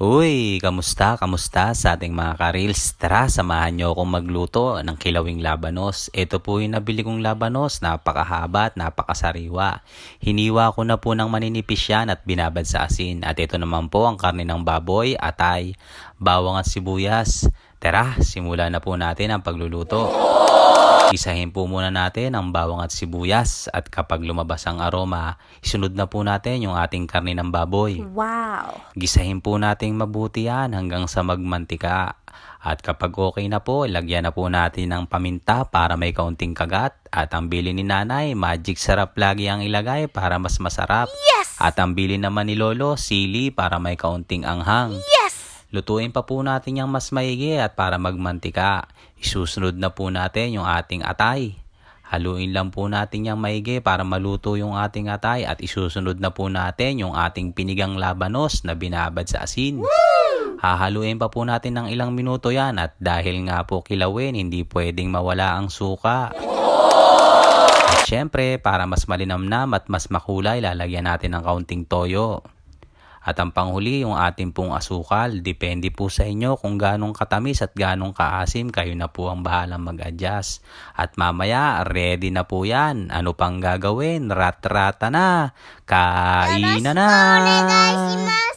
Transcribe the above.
Uy, kamusta? Kamusta sa ating mga ka-reels? Tara, samahan niyo akong magluto ng kilawing labanos. Ito po yung nabili kong labanos, napakahaba at napakasariwa. Hiniwa ko na po ng maninipis yan at binabad sa asin. At ito naman po ang karne ng baboy, atay, bawang at sibuyas. Tara, simulan na po natin ang pagluluto. Isahin po muna natin ang bawang at sibuyas at kapag lumabas ang aroma, isunod na po natin yung ating karne ng baboy. Wow! Gisahin po nating mabuti yan hanggang sa magmantika. At kapag okay na po, lagyan na po natin ng paminta para may kaunting kagat. At ang bili ni nanay, magic sarap lagi ang ilagay para mas masarap. Yes! At ang bili naman ni lolo, sili para may kaunting anghang. Yes! Lutuin pa po natin yung mas maigi at para magmantika. Isusunod na po natin yung ating atay. Haluin lang po natin yung maigi para maluto yung ating atay at isusunod na po natin yung ating pinigang labanos na binabad sa asin. Hahaluin pa po natin ng ilang minuto yan at dahil nga po kilawin, hindi pwedeng mawala ang suka. At syempre, para mas malinamnam at mas makulay, lalagyan natin ng kaunting toyo. At ang panghuli, yung ating pong asukal. Depende po sa inyo kung ganong katamis at ganong kaasim. Kayo na po ang bahalang mag-adjust. At mamaya, ready na po yan. Ano pang gagawin? Rat-rata na. Kainan na!